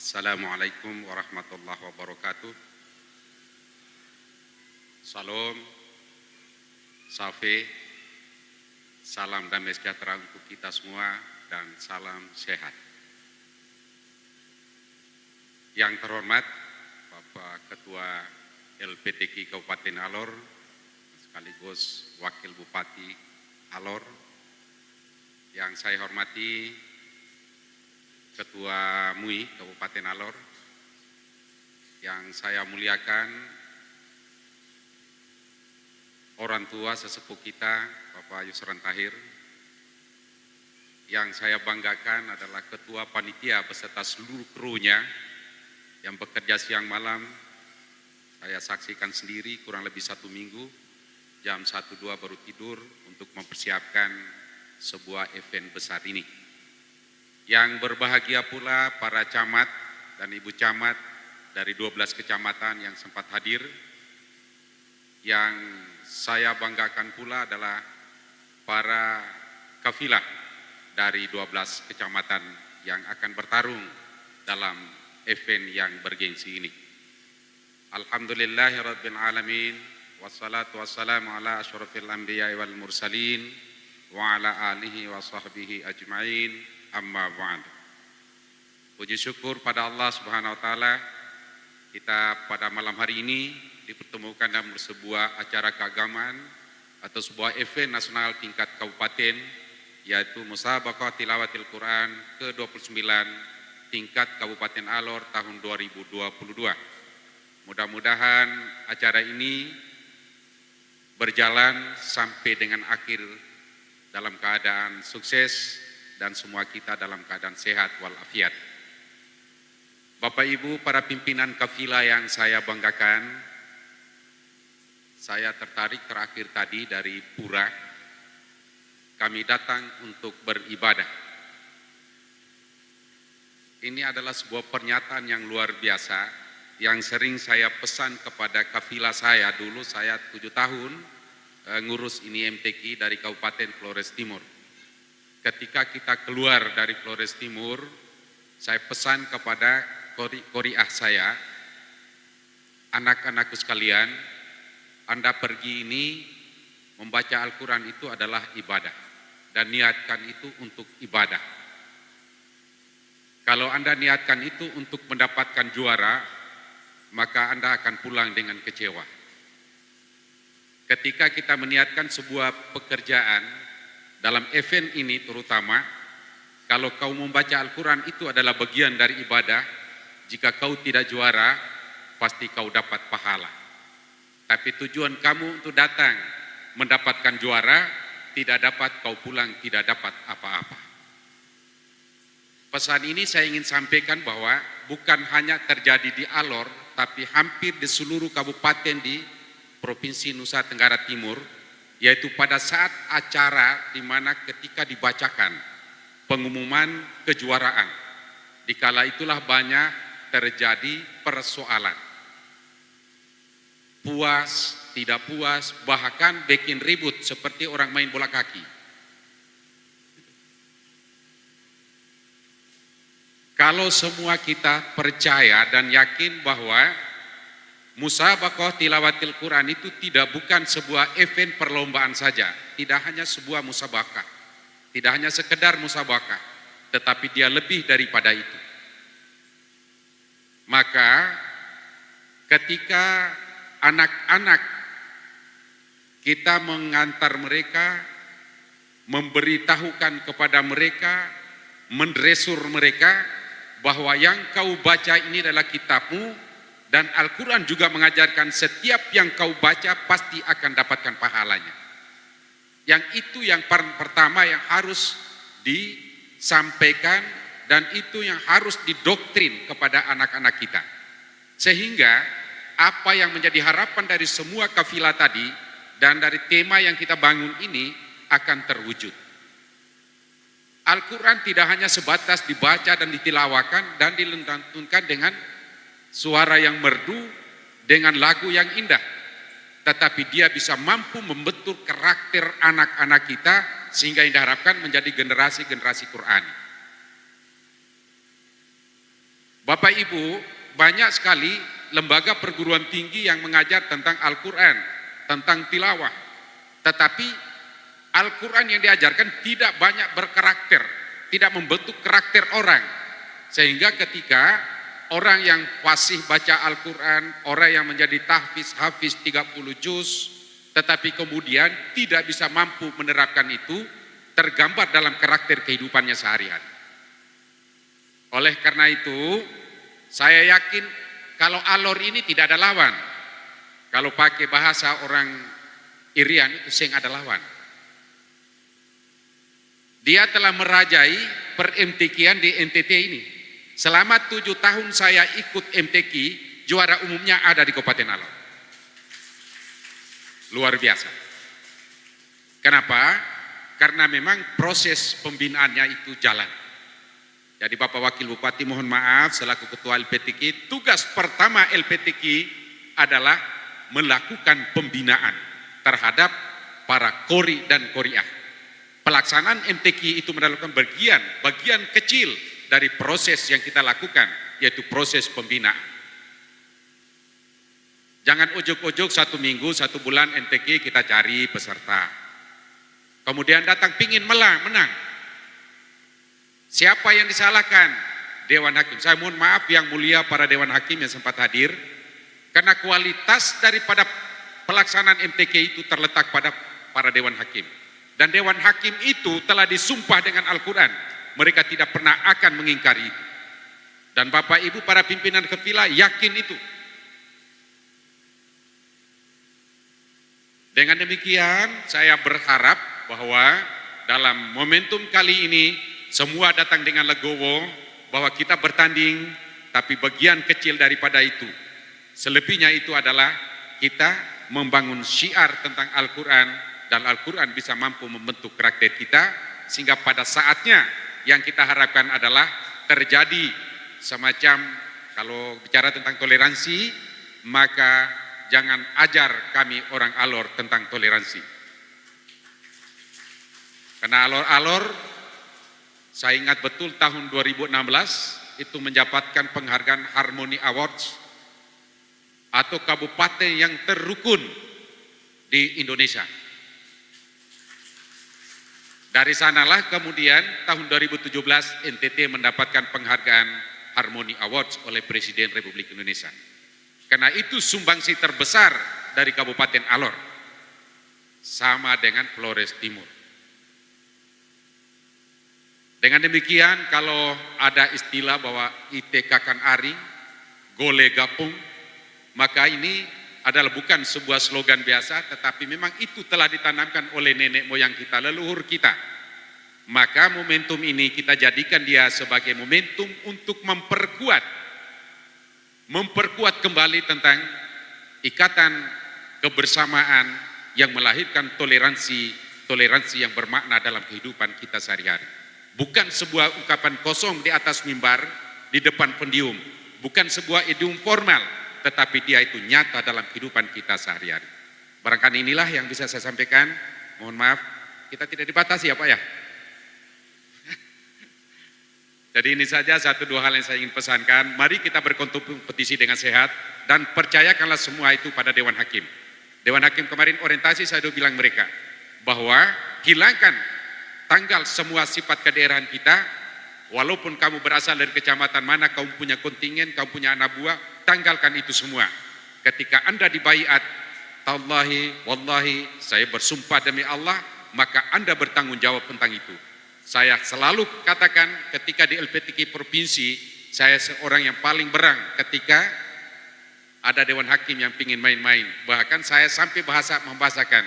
Assalamualaikum warahmatullahi wabarakatuh. Salam, safe, salam damai sejahtera untuk kita semua dan salam sehat. Yang terhormat Bapak Ketua LPTK Kabupaten Alor, sekaligus Wakil Bupati Alor, yang saya hormati Ketua MUI Kabupaten Alor, yang saya muliakan orang tua sesepuh kita Bapak Yusran Tahir, yang saya banggakan adalah Ketua Panitia beserta seluruh krunya yang bekerja siang malam. Saya saksikan sendiri kurang lebih 1 minggu, jam 1-2 baru tidur untuk mempersiapkan sebuah event besar ini. Yang berbahagia pula para camat dan ibu camat dari 12 kecamatan yang sempat hadir. Yang saya banggakan pula adalah para kafilah dari 12 kecamatan yang akan bertarung dalam event yang bergengsi ini. Alhamdulillahirabbil alamin, wassalatu wassalamu ala asyrafil anbiya'i wal mursalin wa ala alihi wa sahbihi ajma'in, amma ba'd. Puji syukur pada Allah Subhanahu wa taala, kita pada malam hari ini dipertemukan dalam sebuah acara keagamaan atau sebuah event nasional tingkat kabupaten, yaitu Musabaqah Tilawatil Quran ke-29 tingkat Kabupaten Alor tahun 2022. Mudah-mudahan acara ini berjalan sampai dengan akhir dalam keadaan sukses dan semua kita dalam keadaan sehat walafiat. Bapak Ibu para pimpinan kafilah yang saya banggakan, saya tertarik terakhir tadi dari Pura. Kami datang untuk beribadah. Ini adalah sebuah pernyataan yang luar biasa yang sering saya pesan kepada kafilah saya. Dulu saya 7 tahun ngurus ini MTQ dari Kabupaten Flores Timur. Ketika kita keluar dari Flores Timur, saya pesan kepada qori'ah saya, anak-anakku sekalian, Anda pergi ini membaca Al-Quran itu adalah ibadah, dan niatkan itu untuk ibadah. Kalau Anda niatkan itu untuk mendapatkan juara, maka Anda akan pulang dengan kecewa. Ketika kita meniatkan sebuah pekerjaan dalam event ini terutama, kalau kau membaca Al-Quran itu adalah bagian dari ibadah, jika kau tidak juara, pasti kau dapat pahala. Tapi tujuan kamu untuk datang mendapatkan juara, tidak dapat kau pulang, tidak dapat apa-apa. Pesan ini saya ingin sampaikan bahwa bukan hanya terjadi di Alor, tapi hampir di seluruh kabupaten di Provinsi Nusa Tenggara Timur, yaitu pada saat acara di mana ketika dibacakan pengumuman kejuaraan, dikala itulah banyak terjadi persoalan. Puas, tidak puas, bahkan bikin ribut seperti orang main bola kaki. Kalau semua kita percaya dan yakin bahwa Musabaqah Tilawatil Quran itu bukan sebuah event perlombaan saja, tidak hanya sebuah musabaqah, tidak hanya sekedar musabaqah, tetapi dia lebih daripada itu. Maka ketika anak-anak kita mengantar mereka, memberitahukan kepada mereka, mendresur mereka, bahwa yang kau baca ini adalah kitabmu, dan Al-Quran juga mengajarkan setiap yang kau baca pasti akan dapatkan pahalanya. Yang itu yang pertama yang harus disampaikan, dan itu yang harus didoktrin kepada anak-anak kita. Sehingga apa yang menjadi harapan dari semua kafilah tadi dan dari tema yang kita bangun ini akan terwujud. Al-Quran tidak hanya sebatas dibaca dan ditilawakan dan dilantunkan dengan suara yang merdu, dengan lagu yang indah, tetapi dia bisa mampu membentuk karakter anak-anak kita sehingga yang diharapkan menjadi generasi-generasi Quran. Bapak Ibu, banyak sekali lembaga perguruan tinggi yang mengajar tentang Al-Quran, tentang tilawah. Tetapi Al-Quran yang diajarkan tidak banyak berkarakter, tidak membentuk karakter orang. Sehingga ketika orang yang fasih baca Al-Quran, orang yang menjadi hafiz 30 juz, tetapi kemudian tidak bisa mampu menerapkan itu, tergambar dalam karakter kehidupannya sehari-hari. Oleh karena itu, saya yakin kalau alor ini tidak ada lawan. Kalau pakai bahasa orang Irian itu sing ada lawan. Dia telah merajai per MTQ-an di NTT ini. Selama 7 tahun saya ikut MTQ, juara umumnya ada di Kabupaten Alor. Luar biasa. Kenapa? Karena memang proses pembinaannya itu jalan. Jadi Bapak Wakil Bupati mohon maaf selaku Ketua LPTQ, tugas pertama LPTQ adalah melakukan pembinaan terhadap para kori dan koriah. Pelaksanaan MTQ itu melakukan bagian kecil dari proses yang kita lakukan, yaitu proses pembinaan. Jangan ujuk-ujuk 1 minggu, 1 bulan MTQ kita cari peserta. Kemudian datang pingin menang. Siapa yang disalahkan? Dewan Hakim. Saya mohon maaf yang mulia para Dewan Hakim yang sempat hadir, karena kualitas daripada pelaksanaan MTQ itu terletak pada para Dewan Hakim. Dan Dewan Hakim itu telah disumpah dengan Al-Quran. Mereka tidak pernah akan mengingkari itu. Dan Bapak Ibu para pimpinan Kefila yakin itu. Dengan demikian saya berharap bahwa dalam momentum kali ini semua datang dengan legowo, bahwa kita bertanding, tapi bagian kecil daripada itu. Selebihnya itu adalah kita membangun syiar tentang Al-Quran, dan Al-Quran bisa mampu membentuk karakter kita, sehingga pada saatnya yang kita harapkan adalah terjadi semacam, kalau bicara tentang toleransi, maka jangan ajar kami orang Alor tentang toleransi. Karena Alor, saya ingat betul tahun 2016 itu mendapatkan penghargaan Harmony Awards atau kabupaten yang terrukun di Indonesia. Dari sanalah kemudian tahun 2017 NTT mendapatkan penghargaan Harmony Awards oleh Presiden Republik Indonesia. Karena itu sumbangsi terbesar dari Kabupaten Alor, sama dengan Flores Timur. Dengan demikian, kalau ada istilah bahwa ITK kan aring, gole gapung, maka ini adalah bukan sebuah slogan biasa, tetapi memang itu telah ditanamkan oleh nenek moyang kita, leluhur kita. Maka momentum ini kita jadikan dia sebagai momentum untuk memperkuat kembali tentang ikatan kebersamaan yang melahirkan toleransi yang bermakna dalam kehidupan kita sehari-hari. Bukan sebuah ungkapan kosong di atas mimbar, di depan pendium. Bukan sebuah idiom formal, tetapi dia itu nyata dalam kehidupan kita sehari-hari. Barangkali inilah yang bisa saya sampaikan. Mohon maaf, kita tidak dibatasi ya Pak ya. Jadi ini saja 1-2 hal yang saya ingin pesankan. Mari kita berkompetisi dengan sehat, dan percayakanlah semua itu pada Dewan Hakim. Dewan Hakim kemarin orientasi saya sudah bilang mereka, bahwa hilangkan tanggal semua sifat kedaerahan kita, walaupun kamu berasal dari kecamatan mana, kamu punya kontingen, kamu punya anak buah, tanggalkan itu semua. Ketika Anda dibaiat, tallahi, wallahi, saya bersumpah demi Allah, maka Anda bertanggung jawab tentang itu. Saya selalu katakan ketika di LPTQ Provinsi, saya seorang yang paling berang ketika ada Dewan Hakim yang ingin main-main. Bahkan saya sampai membahasakan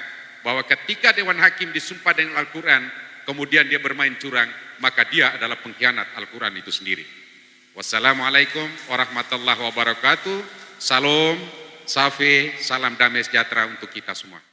bahwa ketika Dewan Hakim disumpah dengan Al-Quran, kemudian dia bermain curang, maka dia adalah pengkhianat Al-Quran itu sendiri. Wassalamualaikum warahmatullahi wabarakatuh. Salam, safi, salam damai sejahtera untuk kita semua.